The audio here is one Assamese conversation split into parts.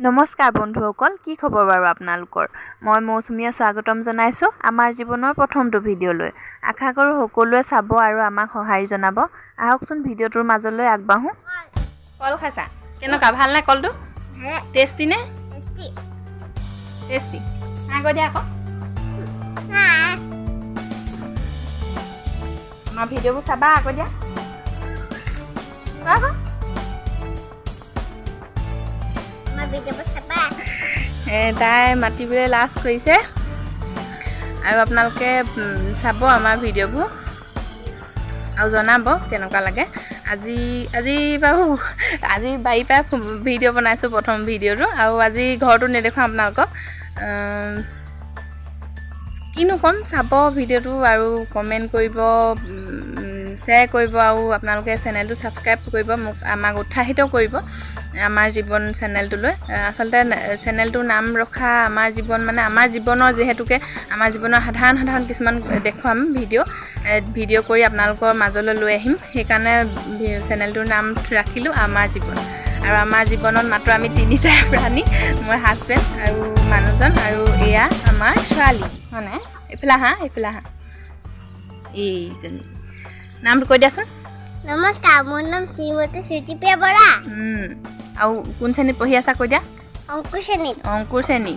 নমস্কাৰ বন্ধুসকল, কি খবৰ বাৰু আপোনালোকৰ? মই মৌচুমীয়ে স্বাগতম জনাইছোঁ আমাৰ জীৱনৰ প্ৰথমটো ভিডিঅ'লৈ। আশা কৰোঁ সকলোৱে চাব আৰু আমাক সঁহাৰি জনাব। আহকচোন ভিডিঅ'টোৰ মাজলৈ আগবাঢ়োঁ। কল খাইছা? কেনেকুৱা, ভালনে কলটো? টেষ্টি নে? টেষ্টি। কৈ দিয়া আকৌ। আমাৰ ভিডিঅ'বোৰ চাবা আকৌ দিয়া। কোৱা আকৌ। তাই মাতিবলৈ লাজ কৰিছে আৰু আপোনালোকে চাব আমাৰ ভিডিঅ'বোৰ আৰু জনাব কেনেকুৱা লাগে। আজি বাৰু বাৰীৰ পৰা ভিডিঅ' বনাইছোঁ, প্ৰথম ভিডিঅ'টো। আৰু আজি ঘৰটো নেদেখুৱাম আপোনালোকক। কিনো ক'ম, চাব ভিডিঅ'টো আৰু কমেণ্ট কৰিব, শ্বেয়াৰ কৰিব আৰু আপোনালোকে চেনেলটো ছাবস্ক্ৰাইব কৰিব, আমাক উৎসাহিত কৰিব আমাৰ জীৱন চেনেলটোলৈ। আচলতে চেনেলটোৰ নাম ৰখা আমাৰ জীৱন, মানে আমাৰ জীৱনৰ, যিহেতুকে আমাৰ জীৱনৰ সাধাৰণ কিছুমান দেখুৱাম ভিডিঅ' কৰি আপোনালোকৰ মাজলৈ লৈ আহিম। সেইকাৰণে চেনেলটোৰ নাম ৰাখিলোঁ আমাৰ জীৱন। আৰু আমাৰ জীৱনত মাত্ৰ আমি তিনিটা প্ৰাণী, মোৰ হাজবেণ্ড আৰু মানুহজন, আৰু এয়া আমাৰ ছোৱালী, হয়নে? এইফালে আহা এইজনী। নামটো কৈ দিয়াচোন। নমস্কাৰ, মোৰ নাম শ্ৰীমতী সুদীপ্ৰিয়া বৰা। আৰু কোন শ্ৰেণীত পঢ়ি আছা কৈ দিয়া? অংকুৰ শ্ৰেণী।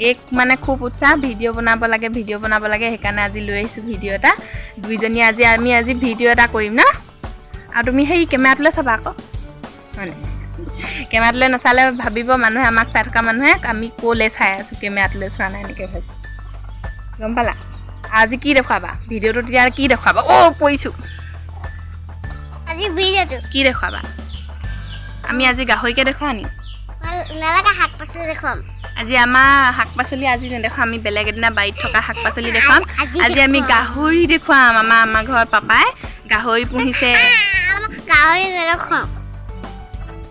এক মানে খুব উৎসাহ, ভিডিঅ' বনাব লাগে, সেইকাৰণে আজি লৈ আহিছোঁ ভিডিঅ' এটা। দুইজনী আমি ভিডিঅ' এটা কৰিম ন। আৰু তুমি সেই কেমেৰাটোলৈ চাবা আকৌ, হয়নে? কেমেৰাটোলৈ নাচালে ভাবিব মানুহে, আমাক চাই থকা মানুহে আমি ক'লৈ চাই আছোঁ, কেমেৰাটোলৈ চোৱা নাই এনেকৈ ভাবিব। গম পালা? আজি কি দেখুৱাবা ভিডিঅ'টো? তেতিয়া কি দেখুৱাবা? পৰিছোঁ। আজি ভিডিঅ'টো কি দেখুৱাবা? আমি আজি গাহৰিকে দেখুৱাম নি? নালাগে, শাক পাচলি দেখুৱাম। আজি আমাৰ শাক পাচলি আজি নেদেখুৱাম, আমি বেলেগ এদিনা বাৰীত থকা শাক পাচলি দেখুৱাম। আজি আমি গাহৰি দেখুৱাম। আমাৰ ঘৰত পাপাই গাহৰি পুহিছে। গাহৰি নেদেখুৱাম,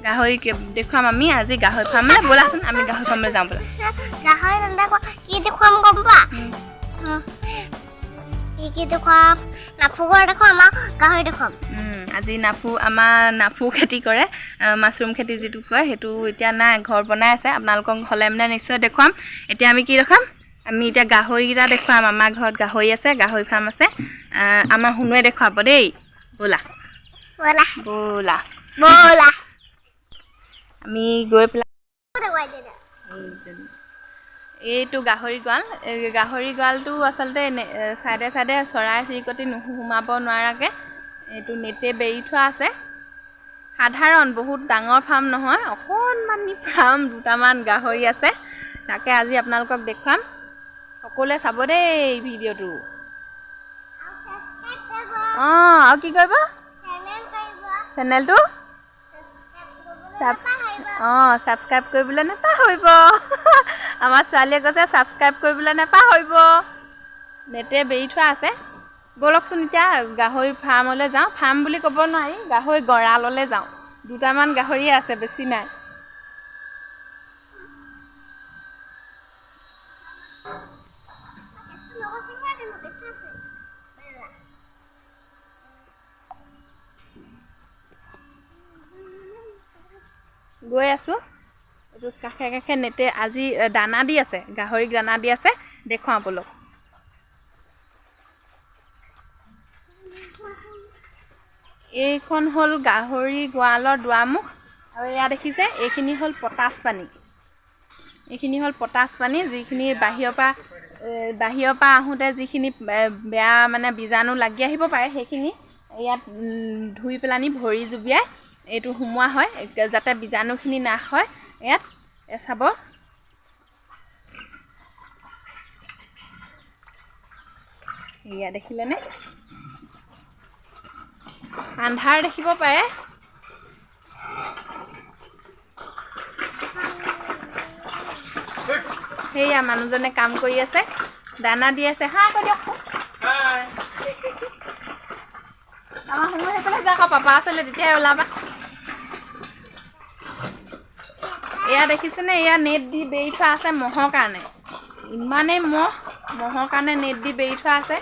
গাহৰি দেখুৱাম আমি আজি। গাহৰি ফাৰ্মলৈ ব'লাচোন, আমি গাহৰি ফাৰ্মলৈ যাওঁ ব'লা। গাহৰি নেদেখুৱাম, কি দেখুৱাম গম পোৱা? কি দেখুৱাম? নাফু ঘৰ দেখুৱাম আৰু গাহৰি দেখুৱাম। আজি আমাৰ নাফু খেতি কৰে, মাছৰুম খেতি যিটো কয়, সেইটো এতিয়া নাই, ঘৰ বনাই আছে। আপোনালোকক হ'লে মানে নিশ্চয় দেখুৱাম। এতিয়া আমি কি দেখুৱাম? আমি এতিয়া গাহৰিকেইটা দেখুৱাম। আমাৰ ঘৰত গাহৰি আছে, গাহৰি ফাৰ্ম আছে। আমাৰ শুনুৱে দেখুৱাব দেই। ব'লা আমি গৈ পেলাই এইটো গাহৰি গঁৰালটো আচলতে চাইডে চৰাই চিৰিকটি সোমাব নোৱাৰাকৈ এইটো নেটে বেৰি থোৱা আছে। সাধাৰণ, বহুত ডাঙৰ ফাৰ্ম নহয়, অকণমানি ফাৰ্ম। দুটামান গাহৰি আছে, তাকে আজি আপোনালোকক দেখুৱাম। সকলোৱে চাব দেই ভিডিঅ'টো। আৰু কি কৰিব? চেনেলটো ছাবস্ক্ৰাইব কৰিবলৈ নাপাহৰিব। আমাৰ ছোৱালীয়ে কৈছে ছাবস্ক্ৰাইব কৰিবলৈ নাপাহৰিব। নেটে বেৰি থোৱা আছে। ব'লকচোন এতিয়া গাহৰি ফাৰ্মলৈ যাওঁ। ফাৰ্ম বুলি ক'ব নোৱাৰি, গাহৰি গঁৰাললৈ যাওঁ। দুটামান গাহৰি আছে, বেছি নাই। গৈ আছোঁ। এইটো কাষে নেটে আজি দানা দি আছে, গাহৰিক দানা দি আছে। দেখুৱাওঁ ব'লক। এইখন হ'ল গাহৰি গঁৰালৰ দুৱাৰমুখ। আৰু এয়া দেখিছে, এইখিনি হ'ল পটাছ পানী। যিখিনি বাহিৰৰ পৰা আহোঁতে যিখিনি বেয়া মানে বীজাণু লাগি আহিব পাৰে, সেইখিনি ইয়াত ধুই পেলানি ভৰি জুবিয়াই এইটো সোমোৱা হয়, যাতে বীজাণুখিনি নাশ হয়। ইয়াত চাব, এয়া দেখিলেনে? আন্ধাৰ দেখিব পাৰে। সেয়া মানুহজনে কাম কৰি আছে, দানা দি আছে। কৈ দিয়ক। আমাৰ শুনো সেইফালে যাওক, পাপা আছিলে তেতিয়াহে ওলাবা। এয়া দেখিছেনে? এয়া নেট দি বেৰি থোৱা আছে মহৰ কাৰণে। ইমানেই মহৰ কাৰণে নেট দি বেৰি থোৱা আছে।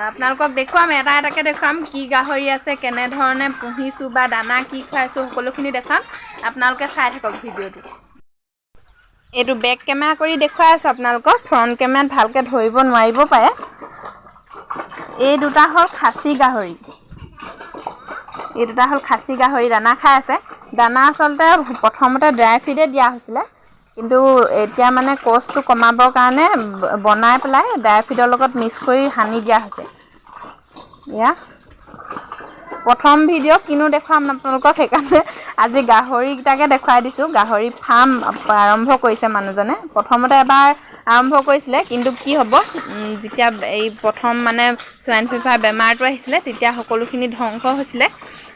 আপোনালোকক দেখুৱাম, এটাকে দেখুৱাম কি গাহৰি আছে, কেনেধৰণে পুহিছোঁ বা দানা কি খুৱাইছোঁ, সকলোখিনি দেখাম। আপোনালোকে চাই থাকক ভিডিঅ'টো এইটো বেক কেমেৰা কৰি দেখুৱাই আছোঁ আপোনালোকক ফ্ৰণ্ট কেমেৰাত ভালকৈ ধৰিব নোৱাৰিব পাৰে এই দুটা হ'ল খাচী গাহৰি দানা খাই আছে দানা আচলতে প্ৰথমতে ড্ৰাই ফিডে দিয়া হৈছিলে কিন্তু এতিয়া মানে কষ্টটো কমাবৰ কাৰণে বনাই পেলাই ড্ৰাই ফিডৰ লগত মিক্স কৰি সানি দিয়া হৈছে এয়া প্ৰথম ভিডিঅ' কিনো দেখুৱাম আপোনালোকক সেইকাৰণে আজি গাহৰিকেইটাকে দেখুৱাই দিছোঁ গাহৰি ফাৰ্ম আৰম্ভ কৰিছে মানুহজনে প্ৰথমতে এবাৰ আৰম্ভ কৰিছিলে কিন্তু কি হ'ব যেতিয়া এই প্ৰথম মানে সোৱাইন ফিভাৰ বেমাৰটো আহিছিলে তেতিয়া সকলোখিনি ধ্বংস হৈছিলে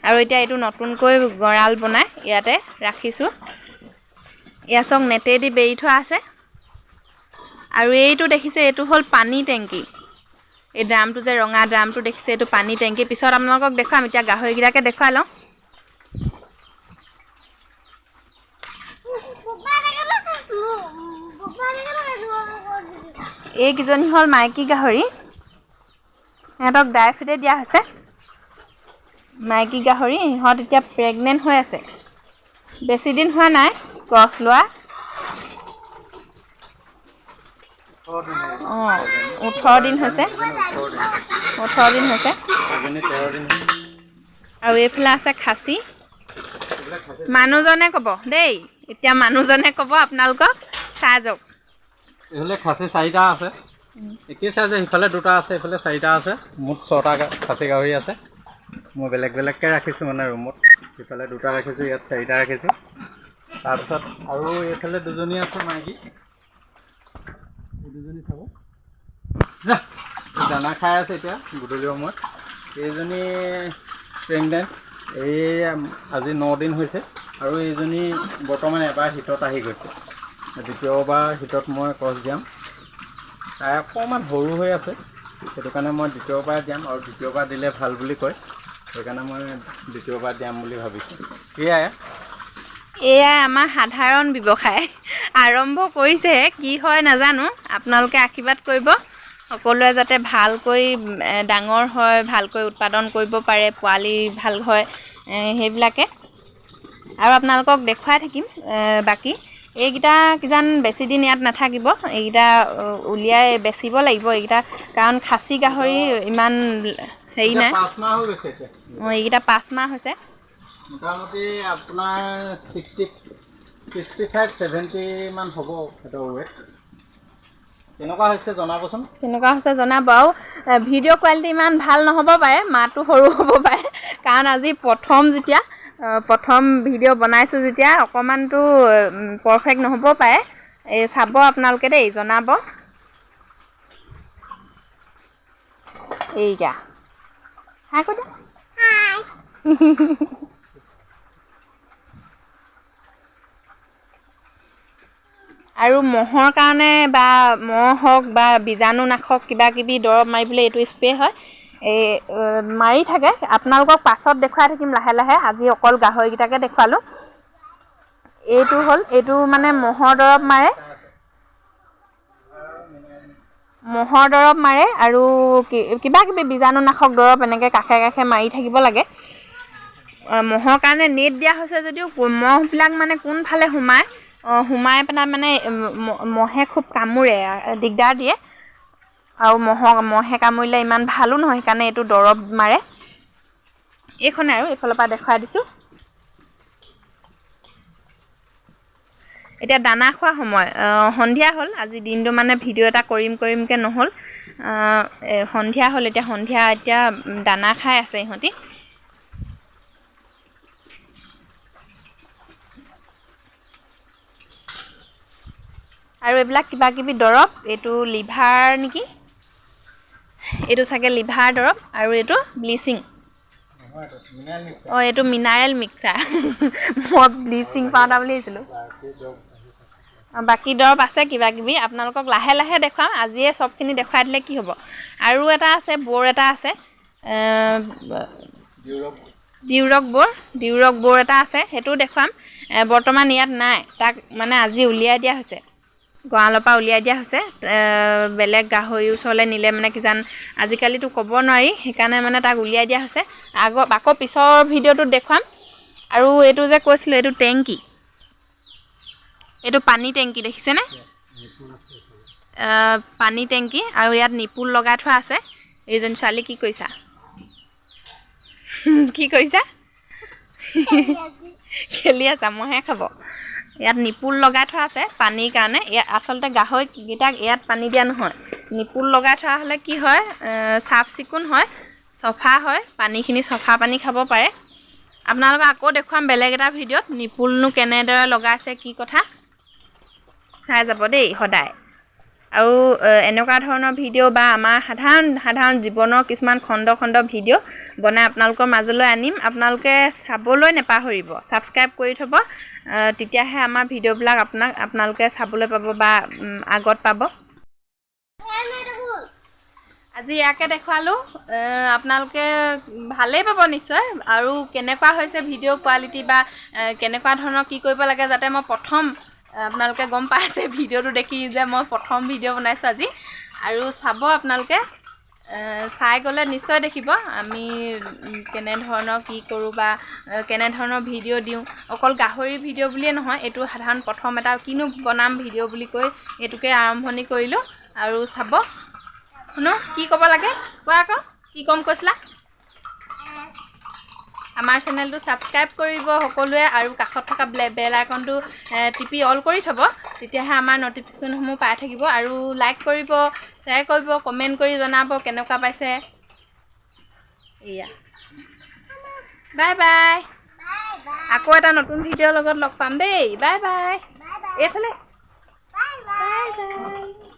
আৰু এতিয়া এইটো নতুনকৈ গঁৰাল বনাই ইয়াতে ৰাখিছোঁ এয়া চাওক নেটেদি বেৰি থোৱা আছে আৰু এইটো দেখিছে এইটো হ'ল পানী টেংকি এই ড্ৰামটো যে ৰঙা ড্ৰামটো দেখিছে এইটো পানী টেংকি পিছত আপোনালোকক দেখুৱাম এতিয়া গাহৰিকেইটাকে দেখুৱাই লওঁ এইকেইজনী হ'ল মাইকী গাহৰি সিহঁতক ড্ৰাই ফিডে দিয়া হৈছে মাইকী গাহৰি ইহঁত এতিয়া প্ৰেগনেণ্ট হৈ আছে বেছি দিন হোৱা নাই ক্ৰছ লোৱা 18 দিন হৈছে আৰু এইফালে আছে খাচী মানুহজনে ক'ব দেই এতিয়া মানুহজনে ক'ব আপোনালোকক চাই যাওক এইফালে খাচী 4টা আছে একেই চাইজে ইফালে 2টা আছে এইফালে 4টা আছে মুঠ 6টা খাচী গাহৰি আছে মই বেলেগ বেলেগকৈ ৰাখিছোঁ মানে ৰুমত ইফালে 2টা ৰাখিছোঁ ইয়াত 4টা ৰাখিছোঁ তাৰপিছত আৰু এইফালে 2জনী আছে মাইকী এই 2জনী চাব দানা খাই আছে এতিয়া গধূলি সময়ত এইজনী প্ৰেগনেণ্ট এই আজি 9 দিন হৈছে আৰু এইজনী বৰ্তমান এবাৰ হিটত আহি গৈছে দ্বিতীয়বাৰ হিটত মই ক্ৰছ দিয়াম তাই অকণমান সৰু হৈ আছে সেইটো কাৰণে মই দ্বিতীয়বাৰ দিয়াম আৰু দ্বিতীয়বাৰ দিলে ভাল বুলি কয় সেইকাৰণে মই দ্বিতীয়বাৰ দিয়াম বুলি ভাবিছোঁ এয়াই আমাৰ সাধাৰণ ব্যৱসায় আৰম্ভ কৰিছে কি হয় নাজানো আপোনালোকে আশীৰ্বাদ কৰিব সকলোৱে যাতে ভালকৈ ডাঙৰ হয় ভালকৈ উৎপাদন কৰিব পাৰে পোৱালি ভাল হয় সেইবিলাকে আৰু আপোনালোকক দেখুৱাই থাকিম বাকী এইকেইটা কিজান বেছি দিন ইয়াত নাথাকিব এইকেইটা উলিয়াই বেচিব লাগিব এইকেইটা কাৰণ খাচী গাহৰি ইমান হেৰি নাই 5 মাহ হৈ গৈছে এতিয়া এইকেইটা 5 মাহ হৈছে মোটামুটি আপোনাৰ 65-70 মান হ'ব সেইটো ৱেট কেনেকুৱা হৈছে জনাব আৰু ভিডিঅ' কোৱালিটি ইমান ভাল নহ'ব পাৰে মাতটো সৰু হ'ব পাৰে কাৰণ আজি প্ৰথম ভিডিঅ' বনাইছোঁ যেতিয়া অকণমানটো পাৰফেক্ট নহ'ব পাৰে এই চাব আপোনালোকে দেই জনাব এইয়া হাই কৈ দিয়া আৰু মহৰ কাৰণে বা মহ হওক বা বীজাণুনাশক কিবা কিবি দৰৱ মাৰিবলৈ এইটো স্প্ৰে হয় এই মাৰি থাকে আপোনালোকক পাছত দেখুৱাই থাকিম লাহে লাহে আজি অকল গাহৰিকেইটাকে দেখুৱালোঁ এইটো মানে মহৰ দৰৱ মাৰে আৰু কিবা কিবি বীজাণুনাশক দৰৱ এনেকৈ কাষে কাষে মাৰি থাকিব লাগে মহৰ কাৰণে নেট দিয়া হৈছে যদিও মহবিলাক মানে কোনফালে সোমাই পেলাই মানে মহে খুব কামোৰে দিগদাৰ দিয়ে আৰু মহে কামুৰিলে ইমান ভালো নহয় সেইকাৰণে এইটো দৰৱ মাৰে এইখনে আৰু এইফালৰ পৰা দেখুৱাই দিছোঁ এতিয়া দানা খোৱা সময় সন্ধিয়া হ'ল আজি দিনটো মানে ভিডিঅ' এটা কৰিমকৈ নহ'ল সন্ধিয়া হ'ল এতিয়া দানা খাই আছে ইহঁতি আৰু এইবিলাক কিবা কিবি দৰৱ এইটো লিভাৰ নেকি এইটো চাগে লিভাৰ দৰৱ আৰু এইটো ব্লিচিং এইটো মিনাৰেল মিক্সাৰ মই ব্লিচিং পাউডাৰ বুলি ভাবিছিলোঁ বাকী দৰৱ আছে কিবা কিবি আপোনালোকক লাহে লাহে দেখুৱাম আজিয়ে চবখিনি দেখুৱাই দিলে কি হ'ব আৰু এটা আছে বৰ এটা আছে ডিউৰক বৰ এটা আছে সেইটোও দেখুৱাম বৰ্তমান ইয়াত নাই তাক মানে আজি উলিয়াই দিয়া হৈছে গঁৰালৰ পৰা উলিয়াই দিয়া হৈছে বেলেগ গাহৰি ওচৰলৈ নিলে মানে কিজান আজিকালিতো ক'ব নোৱাৰি সেইকাৰণে মানে তাক উলিয়াই দিয়া হৈছে আকৌ পিছৰ ভিডিঅ'টোত দেখুৱাম আৰু এইটো যে কৈছিলোঁ এইটো টেংকি, এইটো পানী টেংকি দেখিছেনে? পানী টেংকি আৰু ইয়াত নিপুল লগাই থোৱা আছে। এইজনী ছোৱালী কি কৰিছা? কি কৰিছা? খেলি আছা, মহে খাব। ইয়াত নিপুল লগাই থোৱা আছে পানীৰ কাৰণে। ইয়াত আচলতে গাহৰিকেইটাক ইয়াত পানী দিয়া নহয়। নিপুল লগাই থোৱা হ'লে কি হয়, চাফ চিকুণ হয়, চফা হয়, পানীখিনি চফা পানী খাব পাৰে। আপোনালোকক আকৌ দেখুৱাম বেলেগ এটা ভিডিঅ'ত নিপুলনো কেনেদৰে লগাইছে কি কথা চাই যাব দেই সদায়। আৰু এনেকুৱা ধৰণৰ ভিডিঅ' বা আমাৰ সাধাৰণ জীৱনৰ কিছুমান খণ্ড ভিডিঅ' বনাই আপোনালোকৰ মাজলৈ আনিম। আপোনালোকে চাবলৈ নাপাহৰিব, ছাবস্ক্ৰাইব কৰি থ'ব, তেতিয়াহে আমাৰ ভিডিঅ'বিলাক আপোনালোকে চাবলৈ পাব বা আগত পাব। আজি ইয়াকে দেখুৱালোঁ, আপোনালোকে ভালেই পাব নিশ্চয়। আৰু কেনেকুৱা হৈছে ভিডিঅ' কোৱালিটি বা কেনেকুৱা ধৰণৰ কি কৰিব লাগে যাতে মই প্ৰথম আপোনালোকে গম পাইছে ভিডিঅ'টো দেখি যে মই প্ৰথম ভিডিঅ' বনাইছোঁ আজি। আৰু চাব আপোনালোকে, চাই গ'লে নিশ্চয় দেখিব আমি কেনেধৰণৰ কি কৰোঁ বা কেনেধৰণৰ ভিডিঅ' দিওঁ। অকল গাহৰি ভিডিঅ' বুলিয়ে নহয়, এইটো সাধাৰণ প্ৰথম এটা কিনো বনাম ভিডিঅ' বুলি কৈ এইটোকে আৰম্ভণি কৰিলোঁ। আৰু চাব শুনো কি ক'ব লাগে, কোৱা আকৌ কি ক'ম কৈছিলা? আমাৰ চেনেলটো ছাবস্ক্ৰাইব কৰিব সকলোৱে আৰু কাষত থকা বেল আইকনটো টিপি অল কৰি থ'ব, তেতিয়াহে আমাৰ নটিফিকেশ্যনসমূহ পাই থাকিব। আৰু লাইক কৰিব, শ্বেয়াৰ কৰিব, কমেণ্ট কৰি জনাব কেনেকুৱা পাইছে। এয়া বাই বাই, আকৌ এটা নতুন ভিডিঅ'ৰ লগত লগ পাম দেই। বাই বাই, এইফালে বাই বাই।